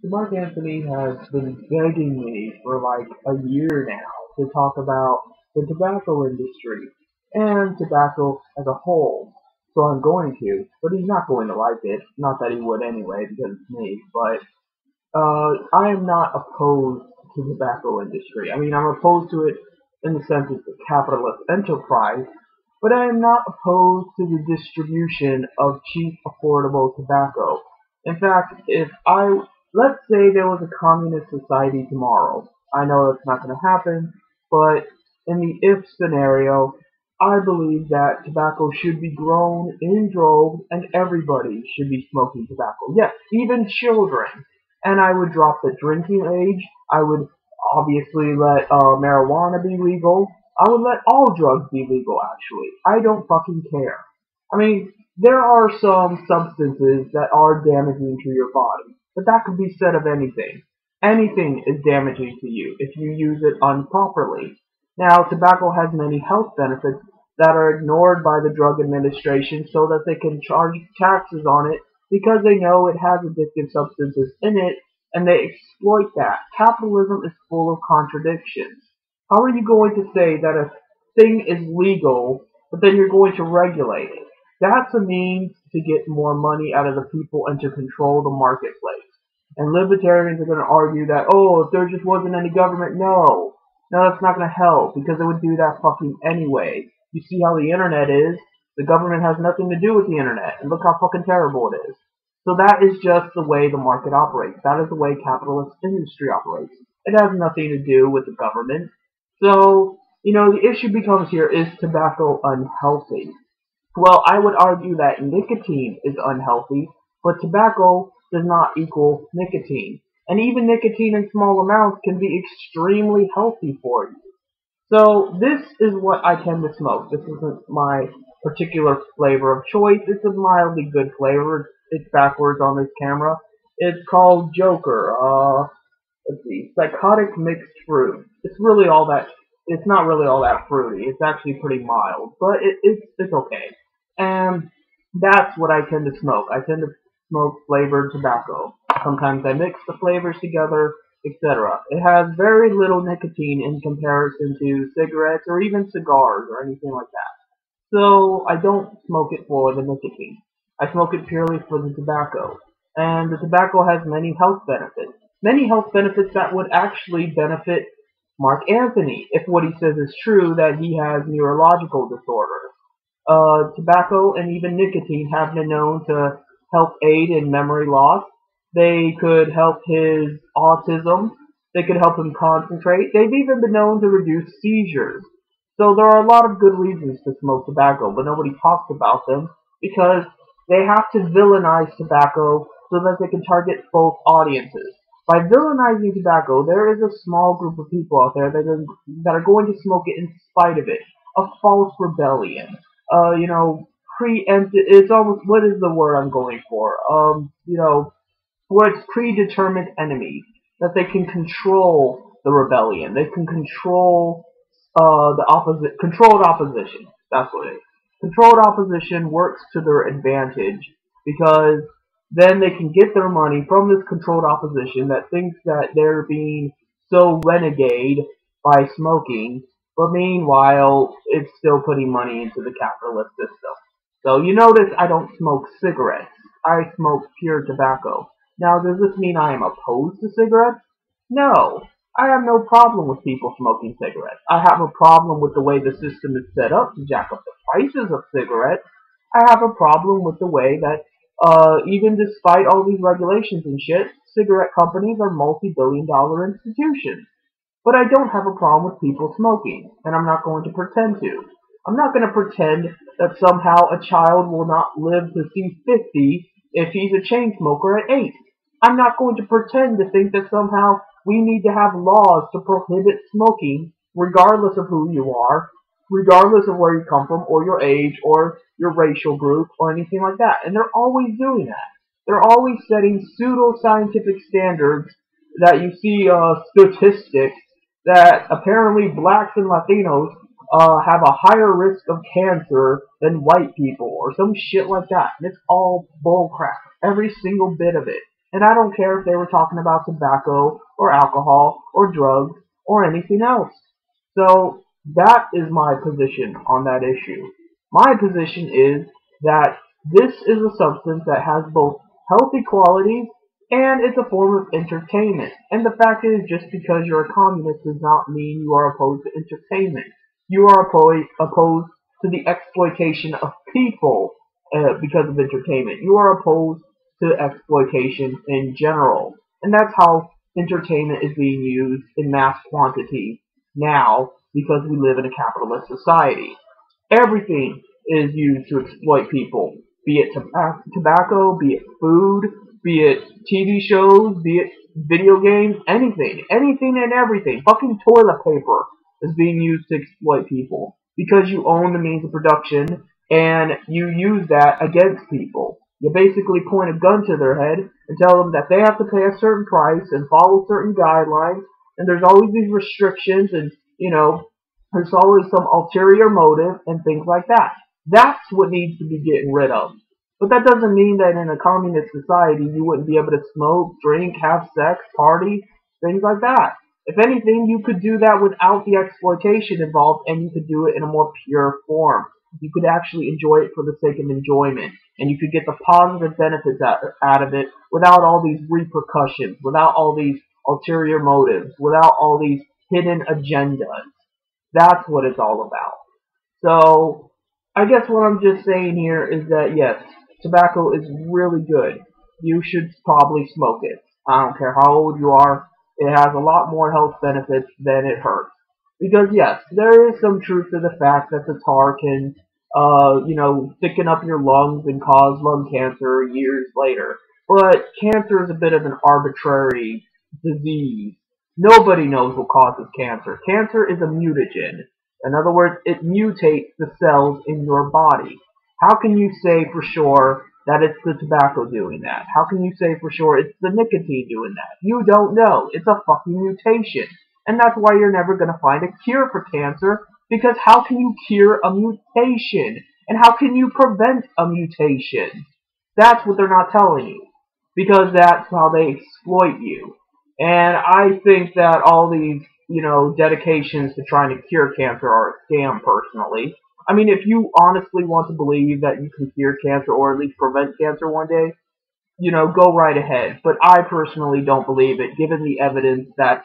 Mark Anthony has been begging me for like a year now to talk about the tobacco industry and tobacco as a whole. So I'm going to, but he's not going to like it. Not that he would anyway, because it's me. But I am not opposed to the tobacco industry. I mean, I'm opposed to it in the sense it's a capitalist enterprise, but I am not opposed to the distribution of cheap, affordable tobacco. In fact, if I let's say there was a communist society tomorrow, I know that's not going to happen, but in the if scenario, I believe that tobacco should be grown in droves and everybody should be smoking tobacco. Yes, even children. And I would drop the drinking age. I would obviously let marijuana be legal. I would let all drugs be legal, actually. I don't fucking care. I mean, there are some substances that are damaging to your body, but that could be said of anything. Anything is damaging to you if you use it improperly. Now, tobacco has many health benefits that are ignored by the Drug Administration so that they can charge taxes on it because they know it has addictive substances in it and they exploit that. Capitalism is full of contradictions. How are you going to say that a thing is legal, but then you're going to regulate it? That's a means to get more money out of the people and to control the marketplace. And libertarians are going to argue that, oh, if there just wasn't any government, no. No, that's not going to help because it would do that fucking anyway. You see how the internet is? The government has nothing to do with the internet. And look how fucking terrible it is. So that is just the way the market operates. That is the way capitalist industry operates. It has nothing to do with the government. So, the issue becomes here, is tobacco unhealthy? Well, I would argue that nicotine is unhealthy, but tobacco does not equal nicotine. And even nicotine in small amounts can be extremely healthy for you. So this is what I tend to smoke. This isn't my particular flavor of choice. It's a mildly good flavor. It's backwards on this camera. It's called Joker. Let's see, psychotic mixed fruit. It's not really all that fruity. It's actually pretty mild, but it's okay. And that's what I tend to smoke. I tend to smoke flavored tobacco. Sometimes I mix the flavors together, etc. It has very little nicotine in comparison to cigarettes or even cigars or anything like that. So I don't smoke it for the nicotine. I smoke it purely for the tobacco. And the tobacco has many health benefits. Many health benefits that would actually benefit Mark Anthony if what he says is true, that he has neurological disorders. Tobacco and even nicotine have been known to help aid in memory loss. They could help his autism. They could help him concentrate. They've even been known to reduce seizures. So there are a lot of good reasons to smoke tobacco, but nobody talks about them because they have to villainize tobacco so that they can target both audiences. By villainizing tobacco, there is a small group of people out there that are going to smoke it in spite of it. A false rebellion. Preemptive. It's almost, what is the word I'm going for? Where it's predetermined enemies. That they can control the rebellion. They can control controlled opposition. That's what it is. Controlled opposition works to their advantage because then they can get their money from this controlled opposition that thinks that they're being so renegade by smoking, but meanwhile, it's still putting money into the capitalist system. So you notice I don't smoke cigarettes. I smoke pure tobacco. Now, does this mean I am opposed to cigarettes? No. I have no problem with people smoking cigarettes. I have a problem with the way the system is set up to jack up the prices of cigarettes. I have a problem with the way that, even despite all these regulations and shit, cigarette companies are multi-billion-dollar institutions. But I don't have a problem with people smoking, and I'm not going to pretend to. I'm not going to pretend that somehow a child will not live to see 50 if he's a chain smoker at 8. I'm not going to pretend to think that somehow we need to have laws to prohibit smoking, regardless of who you are, regardless of where you come from, or your age, or your racial group, or anything like that. And they're always doing that. They're always setting pseudo-scientific standards that you see statistics that apparently blacks and Latinos have a higher risk of cancer than white people, or some shit like that. And it's all bullcrap. Every single bit of it. And I don't care if they were talking about tobacco or alcohol or drugs or anything else. So that is my position on that issue. My position is that this is a substance that has both healthy qualities and it's a form of entertainment. And the fact is, just because you're a communist does not mean you are opposed to entertainment. You are opposed to the exploitation of people because of entertainment. You are opposed to exploitation in general. And that's how entertainment is being used in mass quantity now because we live in a capitalist society. Everything is used to exploit people, be it tobacco, be it food, be it TV shows, be it video games, anything. Anything and everything. Fucking toilet paper is being used to exploit people because you own the means of production and you use that against people. You basically point a gun to their head and tell them that they have to pay a certain price and follow certain guidelines, and there's always these restrictions and, there's always some ulterior motive and things like that. That's what needs to be getting rid of. But that doesn't mean that in a communist society you wouldn't be able to smoke, drink, have sex, party, things like that. If anything, you could do that without the exploitation involved, and you could do it in a more pure form. You could actually enjoy it for the sake of enjoyment, and you could get the positive benefits out of it without all these repercussions, without all these ulterior motives, without all these hidden agendas. That's what it's all about. So, I guess what I'm just saying here is that yes, tobacco is really good. You should probably smoke it. I don't care how old you are. It has a lot more health benefits than it hurts. Because yes, there is some truth to the fact that the tar can, thicken up your lungs and cause lung cancer years later. But cancer is a bit of an arbitrary disease. Nobody knows what causes cancer. Cancer is a mutagen. In other words, it mutates the cells in your body. How can you say for sure that it's the tobacco doing that? How can you say for sure it's the nicotine doing that? You don't know. It's a fucking mutation. And that's why you're never going to find a cure for cancer, because how can you cure a mutation? And how can you prevent a mutation? That's what they're not telling you, because that's how they exploit you. And I think that all these, dedications to trying to cure cancer are a scam, personally. I mean, if you honestly want to believe that you can cure cancer or at least prevent cancer one day, go right ahead. But I personally don't believe it, given the evidence that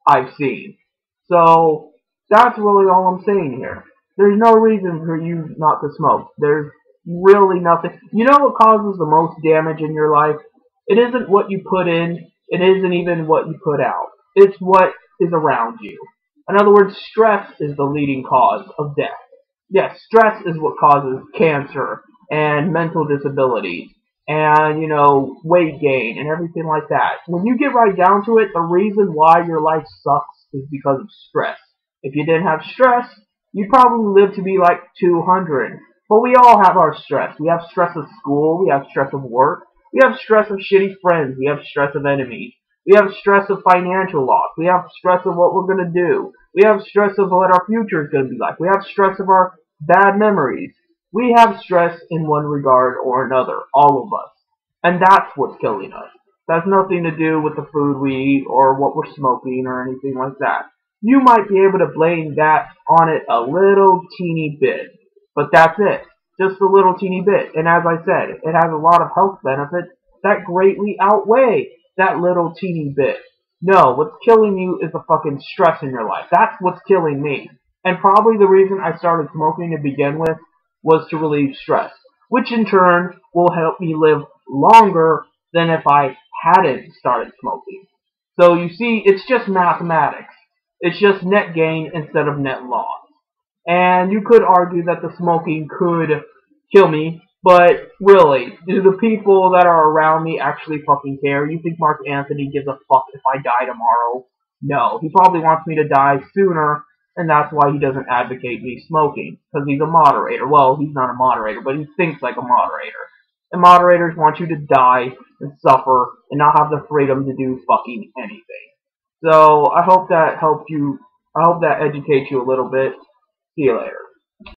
I've seen. So, that's really all I'm saying here. There's no reason for you not to smoke. There's really nothing. You know what causes the most damage in your life? It isn't what you put in. It isn't even what you put out. It's what is around you. In other words, stress is the leading cause of death. Yes, stress is what causes cancer and mental disabilities and, weight gain and everything like that. When you get right down to it, the reason why your life sucks is because of stress. If you didn't have stress, you'd probably live to be like 200. But we all have our stress. We have stress of school. We have stress of work. We have stress of shitty friends. We have stress of enemies. We have stress of financial loss. We have stress of what we're going to do. We have stress of what our future is going to be like. We have stress of our bad memories. We have stress in one regard or another, all of us. And that's what's killing us. That's nothing to do with the food we eat or what we're smoking or anything like that. You might be able to blame that on it a little teeny bit. But that's it. Just a little teeny bit. And as I said, it has a lot of health benefits that greatly outweigh that little teeny bit. No, what's killing you is the fucking stress in your life. That's what's killing me. And probably the reason I started smoking to begin with was to relieve stress, which in turn will help me live longer than if I hadn't started smoking. So you see, it's just mathematics. It's just net gain instead of net loss. And you could argue that the smoking could kill me, but really, do the people that are around me actually fucking care? You think Mark Anthony gives a fuck if I die tomorrow? No, he probably wants me to die sooner, and that's why he doesn't advocate me smoking, because he's a moderator. Well, he's not a moderator, but he thinks like a moderator. And moderators want you to die and suffer and not have the freedom to do fucking anything. So, I hope that helped you, I hope that educates you a little bit. See you later.